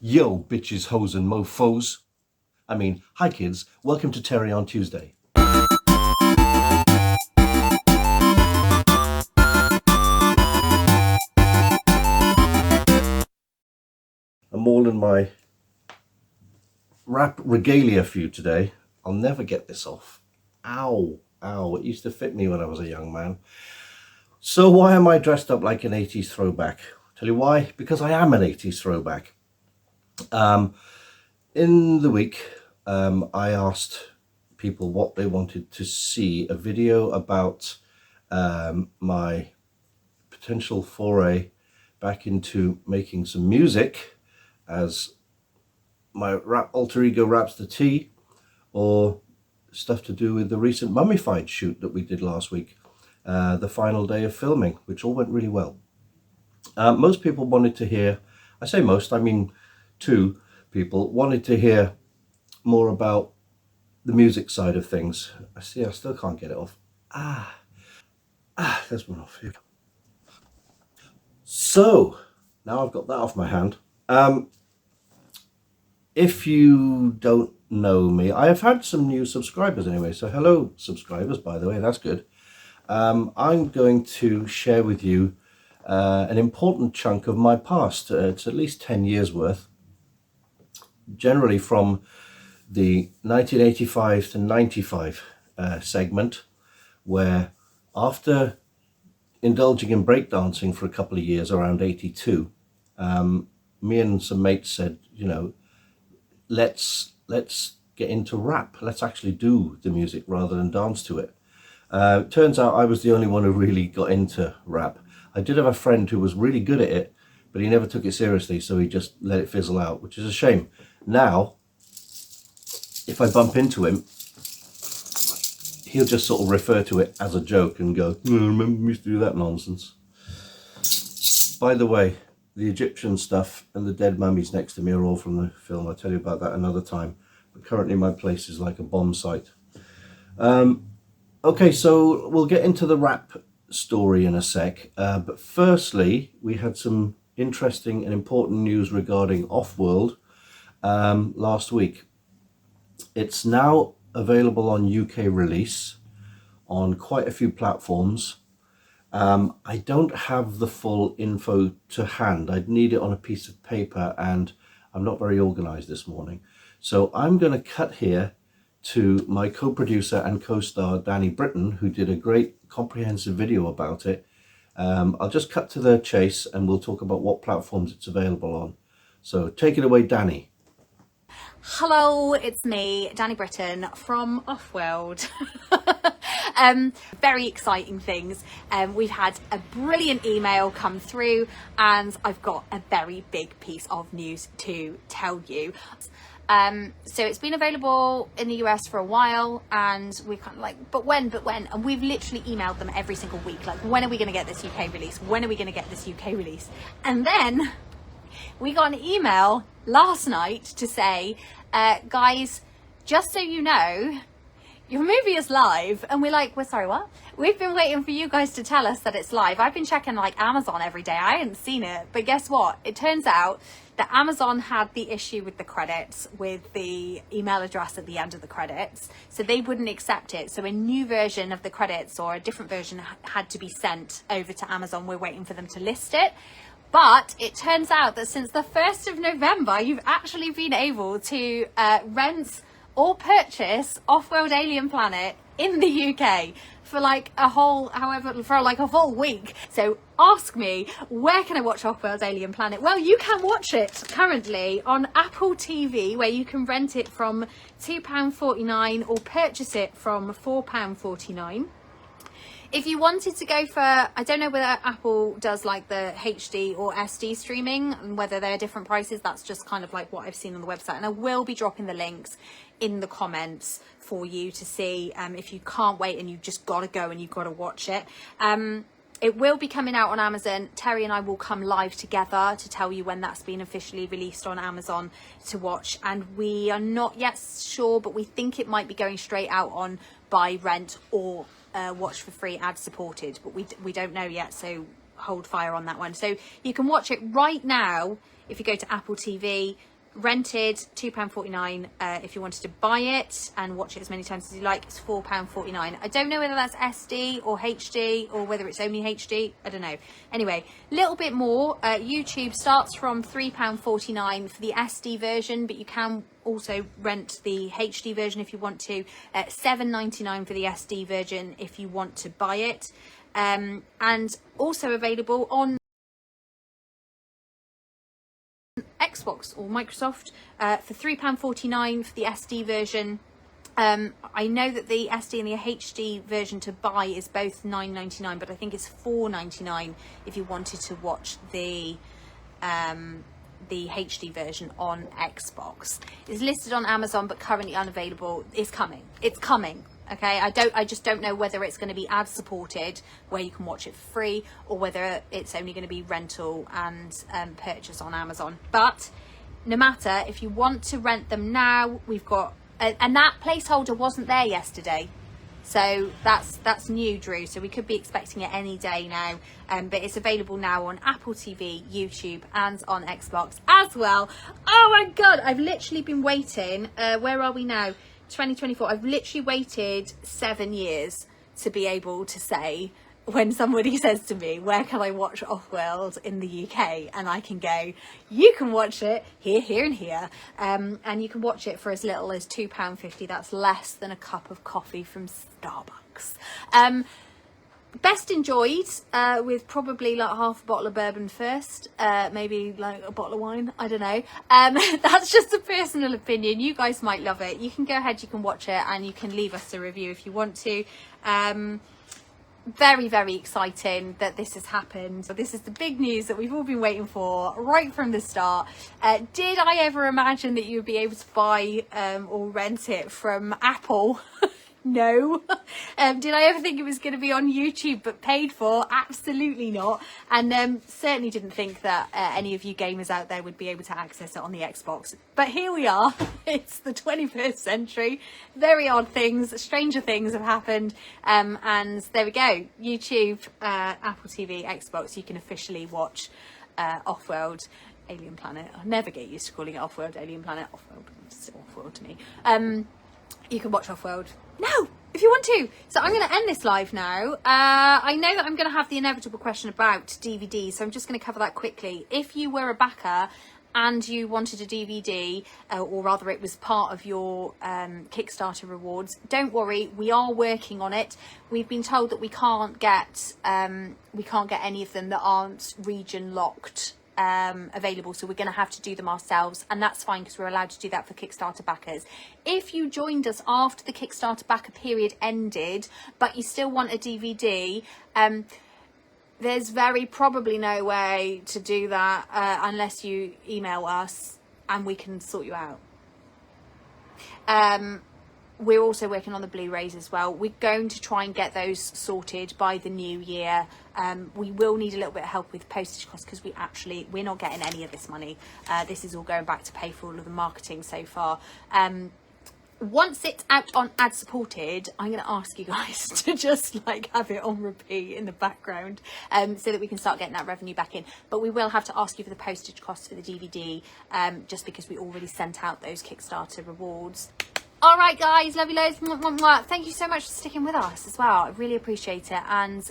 Yo, bitches, hoes, and mofos. Hi kids, welcome to Terry on Tuesday. I'm all in my rap regalia for you today. I'll never get this off. Ow, it used to fit me when I was a young man. So why am I dressed up like an 80s throwback? Tell you why, because I am an 80s throwback. In the week, I asked people what they wanted to see, a video about my potential foray back into making some music as my rap alter ego Rapster T, or stuff to do with the recent Mummified shoot that we did last week, the final day of filming, which all went really well. Most people wanted to hear, I say most, I mean two people wanted to hear more about the music side of things. I still can't get it off. There's one off here. So now I've got that off my hand. If you don't know me, I have had some new subscribers anyway, so hello subscribers, by the way, that's good. I'm going to share with you an important chunk of my past. It's at least 10 years worth, generally from the 1985 to 95 segment, where after indulging in breakdancing for a couple of years around 82, me and some mates said, let's get into rap. Let's actually do the music rather than dance to it. Turns out I was the only one who really got into rap. I did have a friend who was really good at it, but he never took it seriously, so he just let it fizzle out, which is a shame. Now, if I bump into him, he'll just sort of refer to it as a joke and go, remember we used to do that nonsense. By the way, the Egyptian stuff and the dead mummies next to me are all from the film. I'll tell you about that another time. But currently my place is like a bomb site. Okay, so we'll get into the rap story in a sec. But firstly, we had some interesting and important news regarding OFFWORLD last week. It's now available on UK release on quite a few platforms. I don't have the full info to hand. I'd need it on a piece of paper, and I'm not very organized this morning. So I'm going to cut here to my co-producer and co-star Danny Britton, who did a great comprehensive video about it. I'll just cut to the chase and we'll talk about what platforms it's available on. So take it away, Danny. Hello, it's me, Danny Britton from OFFWORLD. Very exciting things. We've had a brilliant email come through, and I've got a very big piece of news to tell you. So it's been available in the US for a while, and we're kind of like, but when? And we've literally emailed them every single week, like, when are we going to get this UK release? When are we going to get this UK release? And then we got an email last night to say, guys, just so you know, your movie is live. And we're like, we're sorry, what? We've been waiting for you guys to tell us that it's live. I've been checking like Amazon every day. I hadn't seen it. But guess what? It turns out that Amazon had the issue with the credits, with the email address at the end of the credits. So they wouldn't accept it. So a new version of the credits, or a different version, had to be sent over to Amazon. We're waiting for them to list it. But it turns out that since the 1st of November, you've actually been able to rent or purchase Off-World Alien Planet in the UK for like a whole, for like a full week. So ask me, where can I watch Off-World Alien Planet? Well, you can watch it currently on Apple TV, where you can rent it from £2.49 or purchase it from £4.49. If you wanted to go for, I don't know whether Apple does like the HD or SD streaming and whether they're different prices. That's just kind of like what I've seen on the website. And I will be dropping the links in the comments for you to see if you can't wait and you've just got to go and you've got to watch it. It will be coming out on Amazon. Terry and I will come live together to tell you when that's been officially released on Amazon to watch. And we are not yet sure, but we think it might be going straight out on buy, rent, or watch for free, ad supported, but we don't know yet, so hold fire on that one. So you can watch it right now if you go to Apple TV, rented £2.49. If you wanted to buy it and watch it as many times as you like, it's £4.49. I don't know whether that's SD or HD or whether it's only HD. I don't know. Anyway, a little bit more. YouTube starts from £3.49 for the SD version, but you can also rent the HD version if you want to. $7.99 for the SD version if you want to buy it. And also available on Xbox or Microsoft for £3.49 for the SD version. I know that the SD and the HD version to buy is both $9.99, but I think it's $4.99 if you wanted to watch the HD version on Xbox. It's listed on Amazon but currently unavailable. It's coming. Okay, I just don't know whether it's going to be ad supported where you can watch it for free, or whether it's only going to be rental and purchase on Amazon. But no matter, if you want to rent them now, we've got and that placeholder wasn't there yesterday, so that's new, Drew, so we could be expecting it any day now. But it's available now on Apple TV, YouTube and on Xbox as well. Oh my god, I've literally been waiting, where are we now, 2024. I've literally waited 7 years to be able to say, when somebody says to me, where can I watch Offworld in the UK? And I can go, you can watch it here, here and here. And you can watch it for as little as £2.50. That's less than a cup of coffee from Starbucks. Best enjoyed with probably like half a bottle of bourbon first, maybe like a bottle of wine, I don't know. That's just a personal opinion. You guys might love it. You can go ahead, you can watch it, and you can leave us a review if you want to. Very, very exciting that this has happened. So this is the big news that we've all been waiting for right from the start. Did I ever imagine that you would be able to buy or rent it from Apple? No. Did I ever think it was going to be on YouTube but paid for? Absolutely not. And certainly didn't think that any of you gamers out there would be able to access it on the Xbox. But here we are. It's the 21st century. Very odd things, stranger things have happened. And there we go. YouTube, Apple TV, Xbox, you can officially watch Offworld, Alien Planet. I'll never get used to calling it Offworld, Alien Planet. Offworld, it's still Offworld to me. You can watch Offworld now if you want to. So I'm going to end this live now. I know that I'm going to have the inevitable question about DVDs, so I'm just going to cover that quickly. If you were a backer and you wanted a DVD, or rather it was part of your Kickstarter rewards, don't worry, we are working on it. We've been told that we can't get any of them that aren't region locked available, so we're going to have to do them ourselves, and that's fine because we're allowed to do that for Kickstarter backers. If you joined us after the Kickstarter backer period ended but you still want a DVD, there's very probably no way to do that unless you email us and we can sort you out. We're also working on the Blu-rays as well. We're going to try and get those sorted by the new year. We will need a little bit of help with postage costs because we're not getting any of this money. This is all going back to pay for all of the marketing so far. Once it's out on ad supported, I'm going to ask you guys to just like have it on repeat in the background, so that we can start getting that revenue back in. But we will have to ask you for the postage costs for the DVD, just because we already sent out those Kickstarter rewards. All right, guys, love you loads. Thank you so much for sticking with us as well. I really appreciate it. And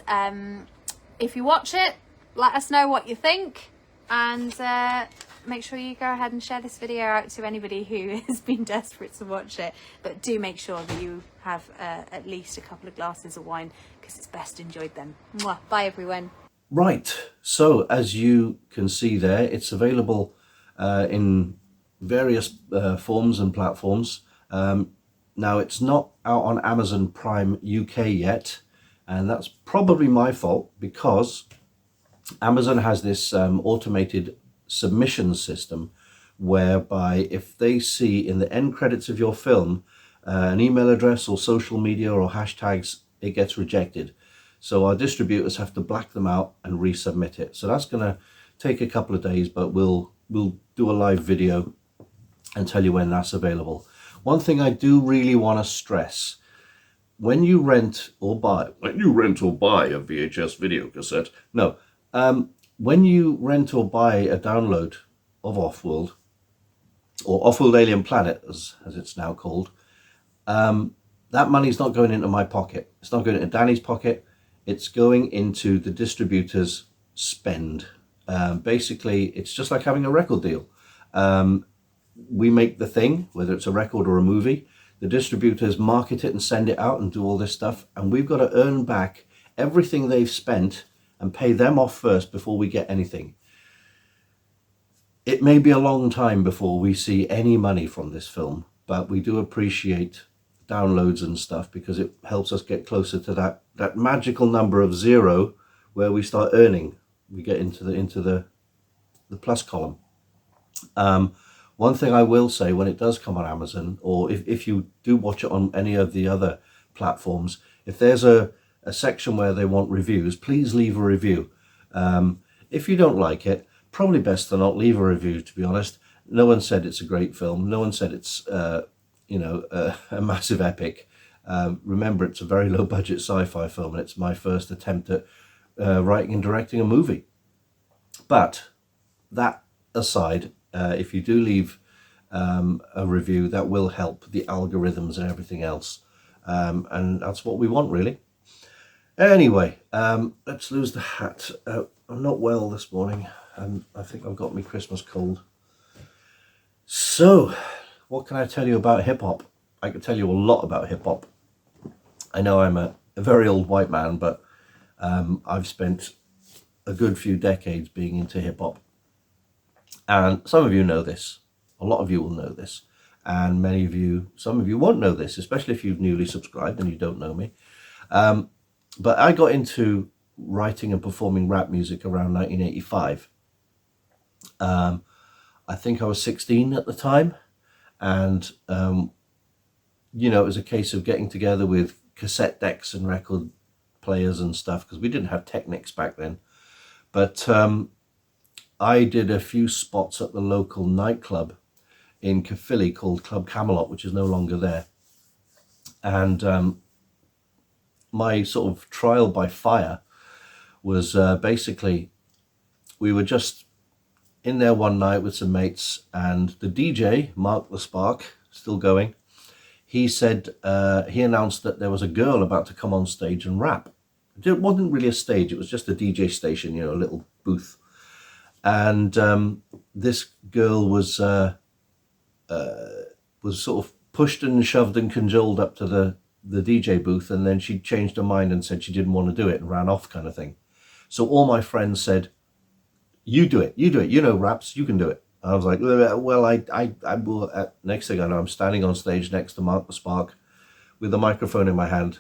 if you watch it, let us know what you think, and make sure you go ahead and share this video out to anybody who has been desperate to watch it. But do make sure that you have at least a couple of glasses of wine, because it's best enjoyed then. Bye, everyone. Right, so as you can see there, it's available in various forms and platforms. Now, it's not out on Amazon Prime UK yet, and that's probably my fault, because Amazon has this automated submission system whereby if they see in the end credits of your film an email address or social media or hashtags, it gets rejected. So our distributors have to black them out and resubmit it. So that's going to take a couple of days, but we'll do a live video and tell you when that's available. One thing I do really want to stress: when you rent or buy a VHS video cassette, when you rent or buy a download of Offworld, or Off-World Alien Planet, as it's now called, that money's not going into my pocket. It's not going into Danny's pocket. It's going into the distributor's spend. Basically, it's just like having a record deal. We make the thing, whether it's a record or a movie. The distributors market it and send it out and do all this stuff. And we've got to earn back everything they've spent and pay them off first before we get anything. It may be a long time before we see any money from this film, but we do appreciate downloads and stuff because it helps us get closer to that magical number of 0 where we start earning. We get into the plus column. One thing I will say, when it does come on Amazon, or if you do watch it on any of the other platforms, if there's a section where they want reviews, please leave a review. If you don't like it, probably best to not leave a review, to be honest. No one said it's a great film. No one said it's a massive epic. Remember, it's a very low budget sci-fi film, and it's my first attempt at writing and directing a movie. But that aside, if you do leave a review, that will help the algorithms and everything else. And that's what we want, really. Anyway, let's lose the hat. I'm not well this morning. I think I've got me Christmas cold. So, what can I tell you about hip-hop? I can tell you a lot about hip-hop. I know I'm a very old white man, but I've spent a good few decades being into hip-hop. And some of you know this. A lot of you will know this. And some of you won't know this, especially if you've newly subscribed and you don't know me. But I got into writing and performing rap music around 1985. I think I was 16 at the time. And, it was a case of getting together with cassette decks and record players and stuff, because we didn't have Technics back then. But I did a few spots at the local nightclub in Caerphilly called Club Camelot, which is no longer there. And my sort of trial by fire was basically, we were just in there one night with some mates, and the DJ, Mark the Spark, still going, he said, he announced that there was a girl about to come on stage and rap. It wasn't really a stage, it was just a DJ station, a little booth. And this girl was sort of pushed and shoved and cajoled up to the DJ booth, and then she changed her mind and said she didn't want to do it and ran off, kind of thing. So all my friends said, you do it, you know raps, you can do it. And I was like, well, I will. Next thing I know, I'm standing on stage next to Mark the Spark with a microphone in my hand.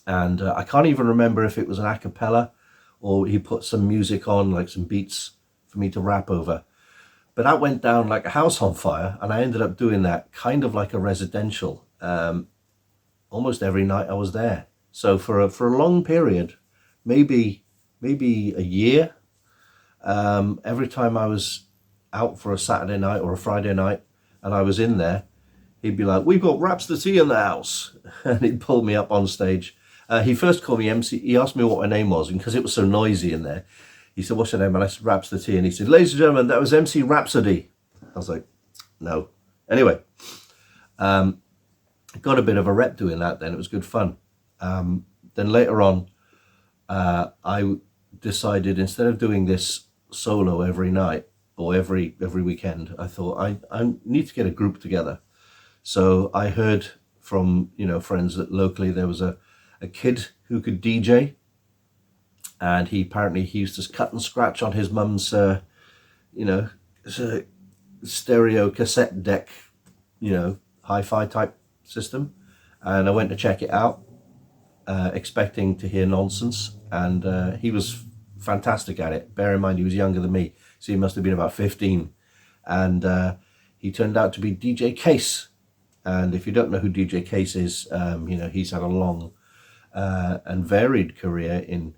And I can't even remember if it was an a cappella or he put some music on, like some beats for me to rap over. But that went down like a house on fire, and I ended up doing that kind of like a residential almost every night I was there. So for a long period, maybe a year, every time I was out for a Saturday night or a Friday night and I was in there, he'd be like, "We've got Raps the Tea in the house," and he'd pull me up on stage. He first called me MC. He asked me what my name was, and because it was so noisy in there, he said, "What's your name?" And I said, "Raps the Tea." And he said, "Ladies and gentlemen, that was MC Rhapsody." I was like, no. Anyway, got a bit of a rep doing that then. It was good fun. Then later on, I decided, instead of doing this solo every night or every weekend, I thought I need to get a group together. So I heard from friends that locally there was a kid who could DJ, and he used to cut and scratch on his mum's stereo cassette deck, hi-fi type system. And I went to check it out, expecting to hear nonsense, and he was fantastic at it. Bear in mind, he was younger than me, so he must have been about 15, and he turned out to be DJ Case. And if you don't know who DJ Case is, he's had a long and varied career in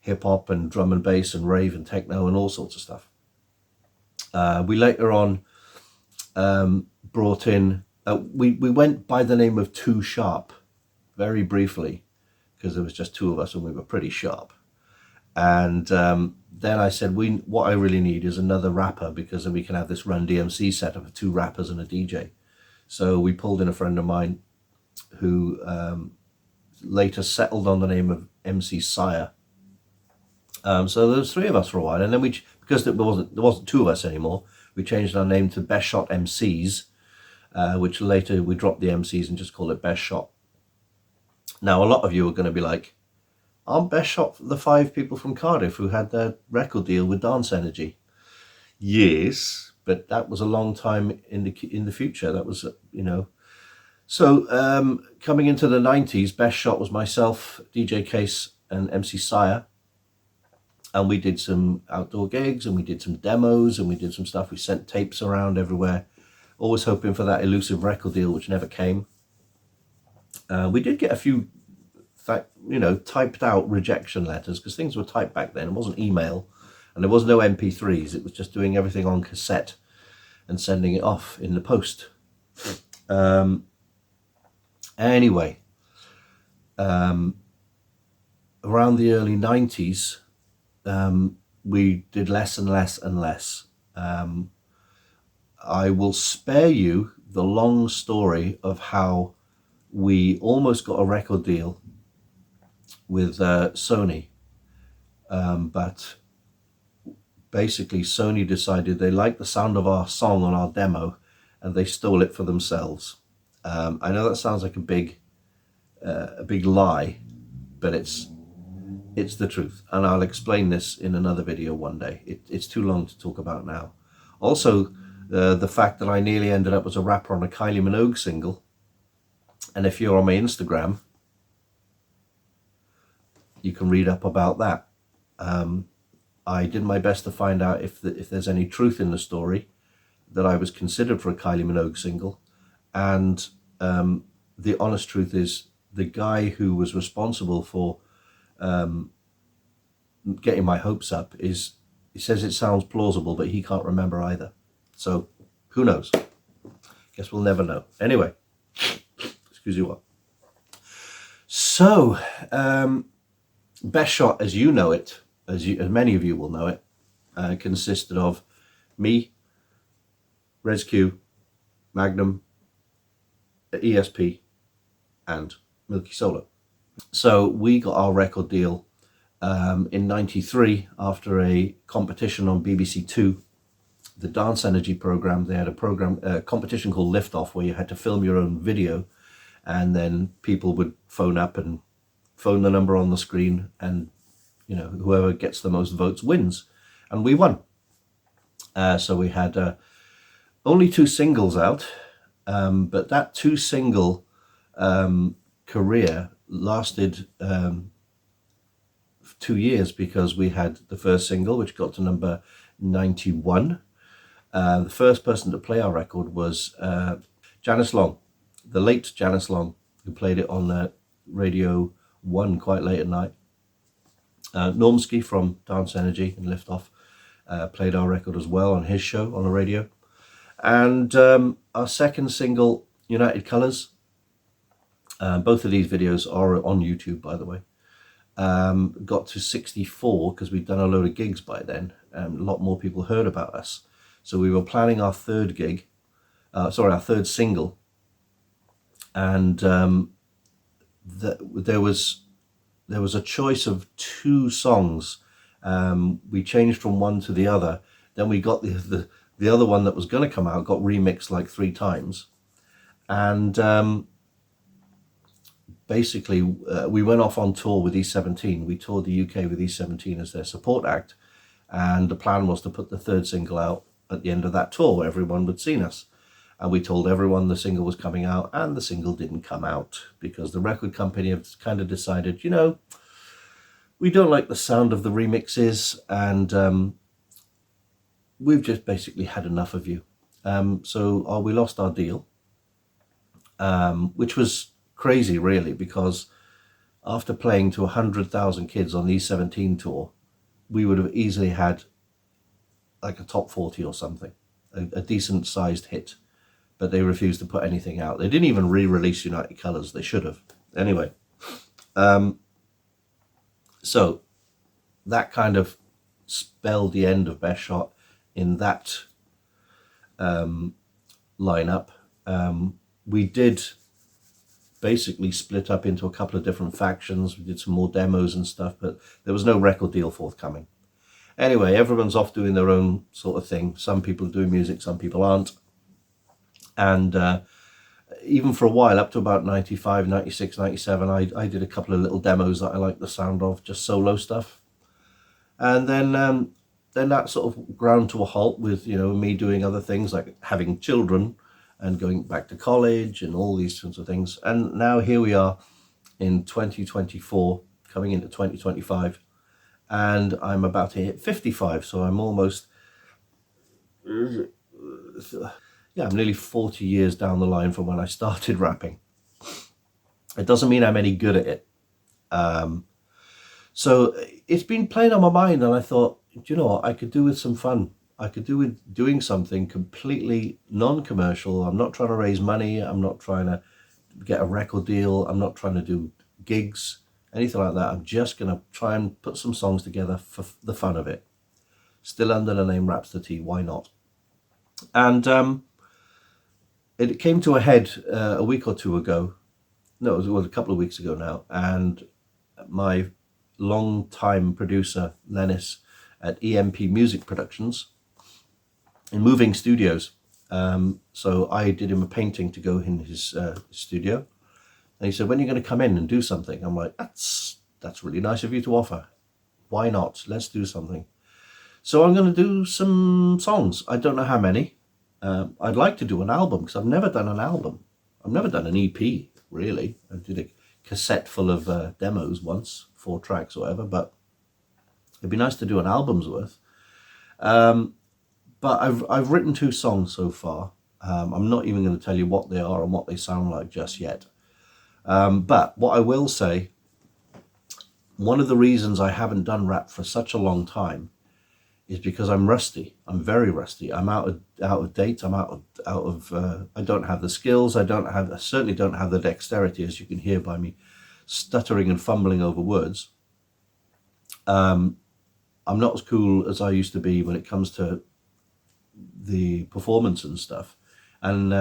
hip-hop and drum and bass and rave and techno and all sorts of stuff. We later on brought in, we went by the name of Too Sharp very briefly, because there was just two of us and we were pretty sharp. And then I said, what I really need is another rapper, because then we can have this Run DMC setup of 2 rappers and a DJ. So we pulled in a friend of mine who later settled on the name of MC Sire. So there was 3 of us for a while, and then because there wasn't 2 of us anymore, we changed our name to Best Shot MCs, which later we dropped the MCs and just called it Best Shot. Now a lot of you are going to be like, aren't Best Shot the 5 people from Cardiff who had their record deal with Dance Energy? Yes, but that was a long time in the future. That was, So coming into the 90s, Best Shot was myself, DJ Case, and MC Sire. And we did some outdoor gigs, and we did some demos, and we did some stuff. We sent tapes around everywhere, always hoping for that elusive record deal, which never came. We did get a few, typed out rejection letters, because things were typed back then. It wasn't email, and there was no MP3s. It was just doing everything on cassette and sending it off in the post. Anyway, around the early 90s, we did less and less and less. I will spare you the long story of how we almost got a record deal with Sony, but basically Sony decided they liked the sound of our song on our demo, and they stole it for themselves. I know that sounds like a big lie, but it's the truth, and I'll explain this in another video one day. It's too long to talk about now. Also, the fact that I nearly ended up as a rapper on a Kylie Minogue single, and if you're on my Instagram, you can read up about that. I did my best to find out if there's any truth in the story that I was considered for a Kylie Minogue single, and the honest truth is the guy who was responsible for getting my hopes up he says it sounds plausible, but he can't remember either. So who knows? Guess we'll never know. Anyway, excuse you what. So Best Shot, as you know it, as many of you will know it, consisted of me, Res Q, Magnum, ESP, and Milky Solo. So we got our record deal in '93 after a competition on BBC Two, the Dance Energy program. They had a competition called Lift Off, where you had to film your own video, and then people would phone up and phone the number on the screen, and whoever gets the most votes wins. And we won. So we had only 2 singles out, but that 2 single career lasted 2 years, because we had the first single, which got to number 91. The first person to play our record was Janice Long, the late Janice Long, who played it on Radio 1 quite late at night. Normski from Dance Energy and Lift Off played our record as well on his show on the radio. And our second single, United Colours, both of these videos are on YouTube, by the way, got to 64 because we'd done a load of gigs by then, and a lot more people heard about us. So we were planning our third gig, our third single, and there was a choice of 2 songs. We changed from one to the other. Then we got the other one that was going to come out got remixed like 3 times, and basically we went off on tour with E17. We toured the UK with E17 as their support act, and the plan was to put the third single out at the end of that tour where everyone would seen us. And we told everyone the single was coming out, and the single didn't come out because the record company have kind of decided, we don't like the sound of the remixes, and we've just basically had enough of you. So we lost our deal, which was crazy, really, because after playing to 100,000 kids on the E17 tour, we would have easily had like a top 40 or something, a decent sized hit. But they refused to put anything out. They didn't even re-release United Colours. They should have. Anyway, so that kind of spelled the end of Best Shot in that lineup. We did basically split up into a couple of different factions. We did some more demos and stuff, but there was no record deal forthcoming. Anyway, everyone's off doing their own sort of thing. Some people are doing music, some people aren't. And even for a while, up to about 95, 96, 97, I did a couple of little demos that I liked the sound of, just solo stuff. And then that sort of ground to a halt with, you know, me doing other things like having children and going back to college and all these sorts of things. And now here we are in 2024, coming into 2025, and I'm about to hit 55. So I'm almost, I'm nearly 40 years down the line from when I started rapping. It doesn't mean I'm any good at it. So it's been playing on my mind, and I thought, do you know what, I could do with some fun. I could do with doing something completely non-commercial. I'm not trying to raise money. I'm not trying to get a record deal. I'm not trying to do gigs, anything like that. I'm just going to try and put some songs together for the fun of it. Still under the name Raps the T, why not? And it came to a head a week or two ago. No, it was a couple of weeks ago now. And my long-time producer, Lennis, at EMP Music Productions, in Moving Studios. So I did him a painting to go in his studio. And he said, when are you going to come in and do something? I'm like, that's really nice of you to offer. Why not? Let's do something. So I'm going to do some songs. I don't know how many. I'd like to do an album, because I've never done an album. I've never done an EP, really. I did a cassette full of demos once, 4 tracks or whatever, but it'd be nice to do an album's worth. But I've written 2 songs so far. I'm not even going to tell you what they are and what they sound like just yet. But what I will say, one of the reasons I haven't done rap for such a long time is because I'm rusty. I'm very rusty. I'm out of date. I'm out of I don't have the skills. I certainly don't have the dexterity, as you can hear by me stuttering and fumbling over words. I'm not as cool as I used to be when it comes to the performance and stuff. And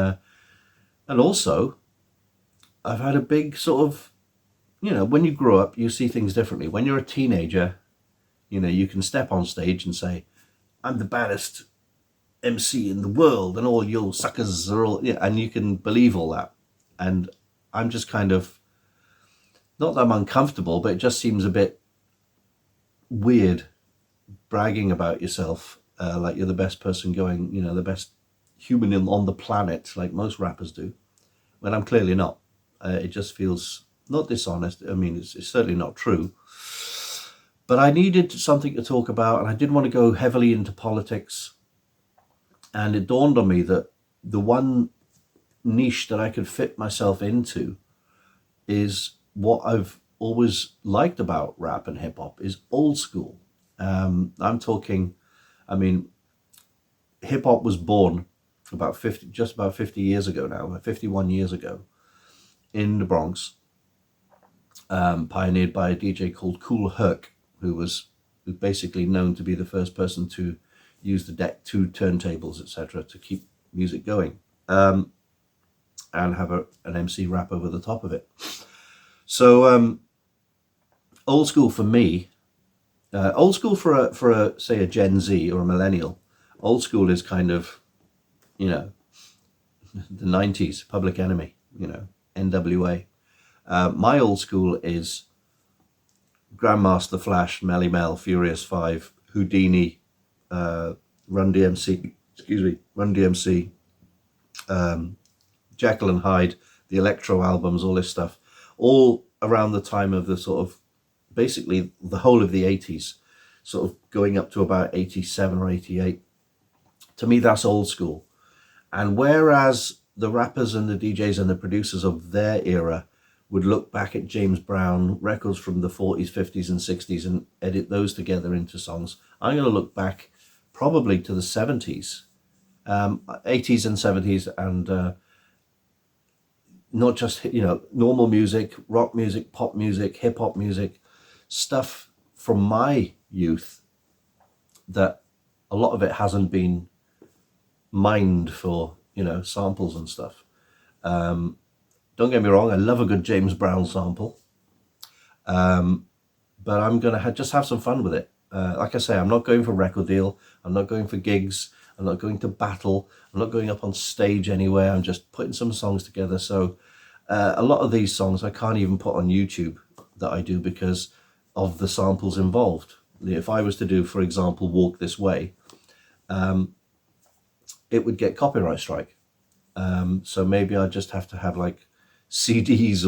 also, I've had a big sort of, you know, when you grow up, you see things differently. When you're a teenager, you know, you can step on stage and say, I'm the baddest MC in the world, and all you suckers are all, yeah, and you can believe all that. And I'm just kind of, not that I'm uncomfortable, but it just seems a bit weird bragging about yourself like you're the best person going, you know, the best human on the planet, like most rappers do, when I'm clearly not. It just feels not dishonest. I mean, it's certainly not true. But I needed something to talk about, and I didn't want to go heavily into politics. And it dawned on me that the one niche that I could fit myself into is what I've always liked about rap and hip hop, is old school. I'm talking, I mean, hip hop was born just about 50 years ago now, 51 years ago, in the Bronx, pioneered by a DJ called Kool Herc, who was basically known to be the first person to use the deck 2 turntables, etc., to keep music going, and have an MC rap over the top of it. So old school for me, old school for a say a Gen Z or a millennial, old school is kind of, you know, the 90s, Public Enemy, you know, NWA. My old school is Grandmaster Flash, Melly Mel, Furious 5, Houdini, Run DMC, Jekyll and Hyde, the Electro albums, all this stuff, all around the time of the sort of, basically the whole of the 80s, sort of going up to about 87 or 88. To me, that's old school. And whereas the rappers and the DJs and the producers of their era would look back at James Brown records from the 40s, 50s and 60s and edit those together into songs, I'm going to look back probably to the 70s, 80s and 70s, and not just, you know, normal music, rock music, pop music, hip hop music, stuff from my youth that a lot of it hasn't been mined for, samples and stuff. Don't get me wrong, I love a good James Brown sample, but I'm gonna just have some fun with it. Like I say, I'm not going for record deal, I'm not going for gigs, I'm not going to battle, I'm not going up on stage anywhere, I'm just putting some songs together. So a lot of these songs I can't even put on YouTube that I do because of the samples involved. If I was to do, for example, Walk This Way, it would get copyright strike. So maybe I just have to have like CDs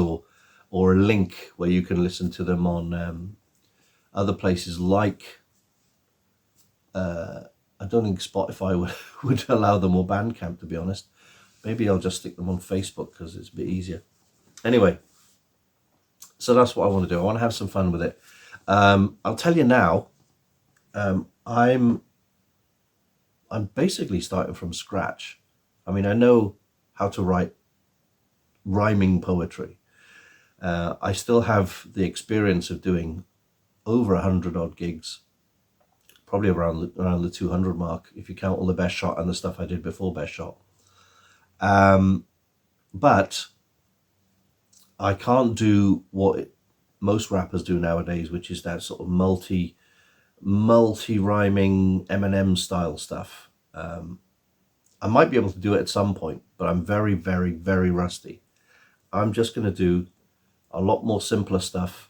or a link where you can listen to them on other places like, I don't think Spotify would allow them, or Bandcamp, to be honest. Maybe I'll just stick them on Facebook because it's a bit easier. Anyway, so that's what I want to do. I want to have some fun with it. I'll tell you now, I'm basically starting from scratch. I mean, I know how to write rhyming poetry. I still have the experience of doing over 100 odd gigs, probably around the 200 mark, if you count all the Best Shot and the stuff I did before Best Shot. But I can't do what most rappers do nowadays, which is that sort of multi rhyming Eminem style stuff. I might be able to do it at some point, but I'm very, very, very rusty. I'm just going to do a lot more simpler stuff,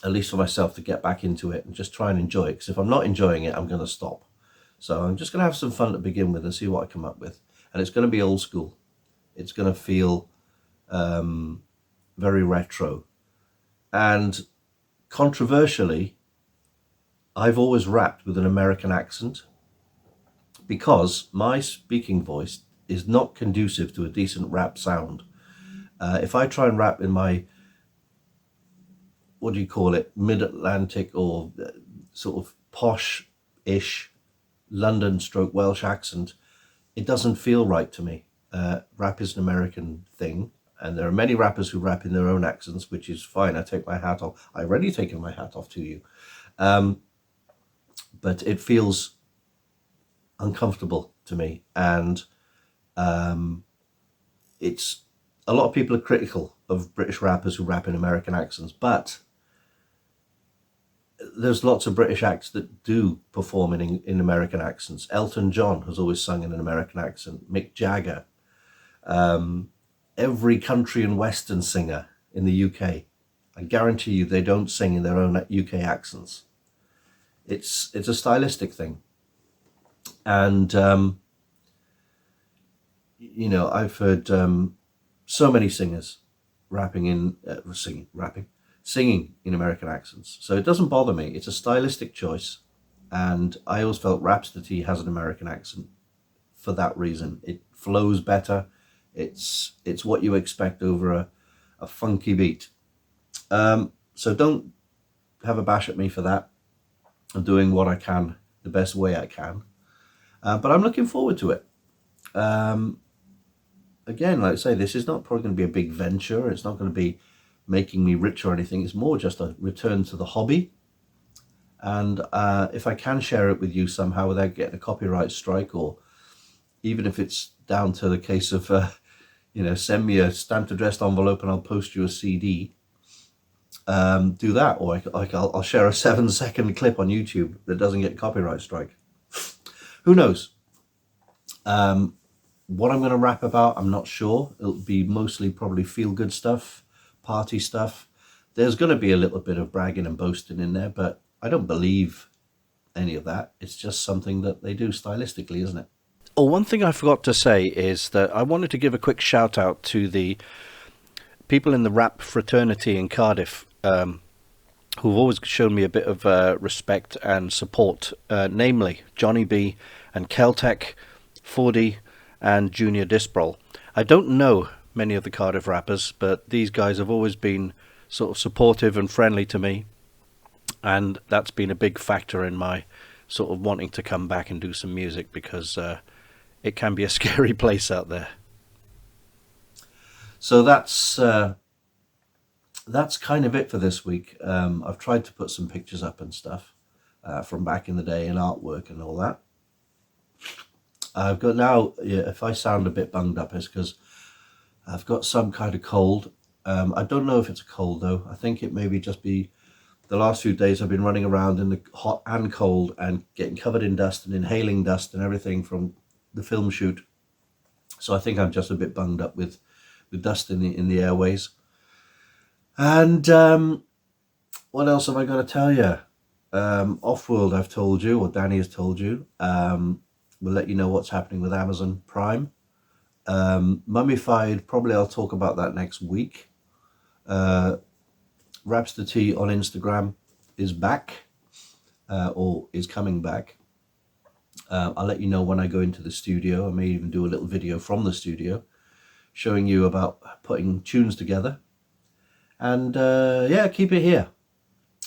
at least for myself, to get back into it and just try and enjoy it. Because if I'm not enjoying it, I'm going to stop. So I'm just going to have some fun to begin with and see what I come up with. And it's going to be old school. It's going to feel very retro. And controversially, I've always rapped with an American accent because my speaking voice is not conducive to a decent rap sound. If I try and rap in my, what do you call it, mid-Atlantic or sort of posh-ish London stroke Welsh accent, it doesn't feel right to me. Rap is an American thing, and there are many rappers who rap in their own accents, which is fine. I take my hat off. I've already taken my hat off to you. But it feels uncomfortable to me, and it's a lot of people are critical of British rappers who rap in American accents, but there's lots of British acts that do perform in American accents. Elton John has always sung in an American accent. Mick Jagger, every country and western singer in the UK, I guarantee you they don't sing in their own UK accents. It's a stylistic thing. And, I've heard so many singers singing in American accents. So it doesn't bother me. It's a stylistic choice. And I always felt Rhapsody has an American accent for that reason. It flows better. It's what you expect over a funky beat. So don't have a bash at me for that. I'm doing what I can the best way I can. But I'm looking forward to it. Again, like I say, this is not probably going to be a big venture. It's not going to be making me rich or anything. It's more just a return to the hobby. And if I can share it with you somehow without getting a copyright strike, or even if it's down to the case of, send me a stamped addressed envelope and I'll post you a CD, do that. Or I'll share a 7-second clip on YouTube that doesn't get copyright strike. Who knows? What I'm going to rap about, I'm not sure. It'll be mostly probably feel-good stuff, party stuff. There's going to be a little bit of bragging and boasting in there, but I don't believe any of that. It's just something that they do stylistically, isn't it? Oh, one thing I forgot to say is that I wanted to give a quick shout out to the people in the rap fraternity in Cardiff, who've always shown me a bit of respect and support, namely Johnny B and Keltec, Fordy and Junior Disprol. I don't know many of the Cardiff rappers, but these guys have always been sort of supportive and friendly to me, and that's been a big factor in my sort of wanting to come back and do some music, because it can be a scary place out there. So that's kind of it for this week. I've tried to put some pictures up and stuff. from back in the day in artwork and all that. I've got now, if I sound a bit bunged up, it's because I've got some kind of cold. I don't know if it's a cold though. I think it maybe just be the last few days I've been running around in the hot and cold and getting covered in dust and inhaling dust and everything from the film shoot. So I think I'm just a bit bunged up with dust in the airways. And what else have I got to tell you? Offworld, I've told you, or Danny has told you. We'll let you know what's happening with Amazon Prime. Mummified, probably I'll talk about that next week. Rapster T on Instagram is back, or is coming back. I'll let you know when I go into the studio. I may even do a little video from the studio showing you about putting tunes together. And yeah, keep it here.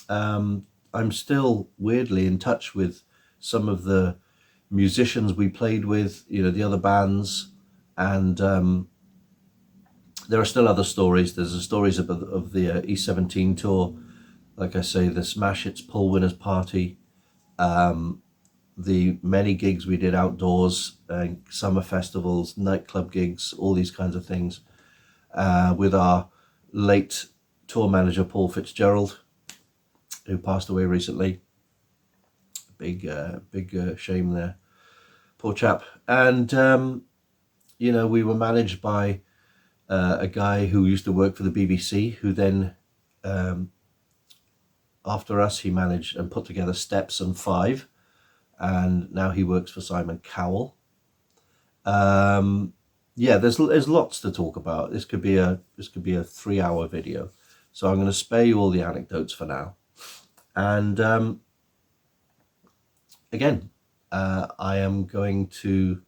I'm still weirdly in touch with some of the musicians we played with, you know, the other bands, and there are still other stories. There's the stories of the E17 tour, like I say, the Smash Hits Poll Winners Party, the many gigs we did outdoors, summer festivals, nightclub gigs, all these kinds of things, with our late tour manager Paul Fitzgerald, who passed away recently. Big shame there, poor chap. And you know, we were managed by a guy who used to work for the BBC, who then after us he managed and put together Steps and Five, and now he works for Simon Cowell. Yeah, there's lots to talk about. This could be a 3-hour video, so I'm going to spare you all the anecdotes for now. And again, I am going to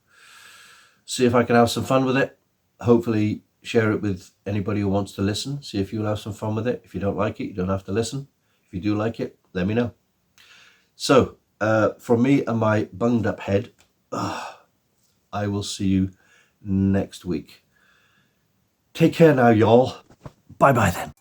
see if I can have some fun with it. Hopefully share it with anybody who wants to listen. See if you'll have some fun with it. If you don't like it, you don't have to listen. If you do like it, let me know. So from me and my bunged up head, I will see you next week. Take care now, y'all. Bye bye then.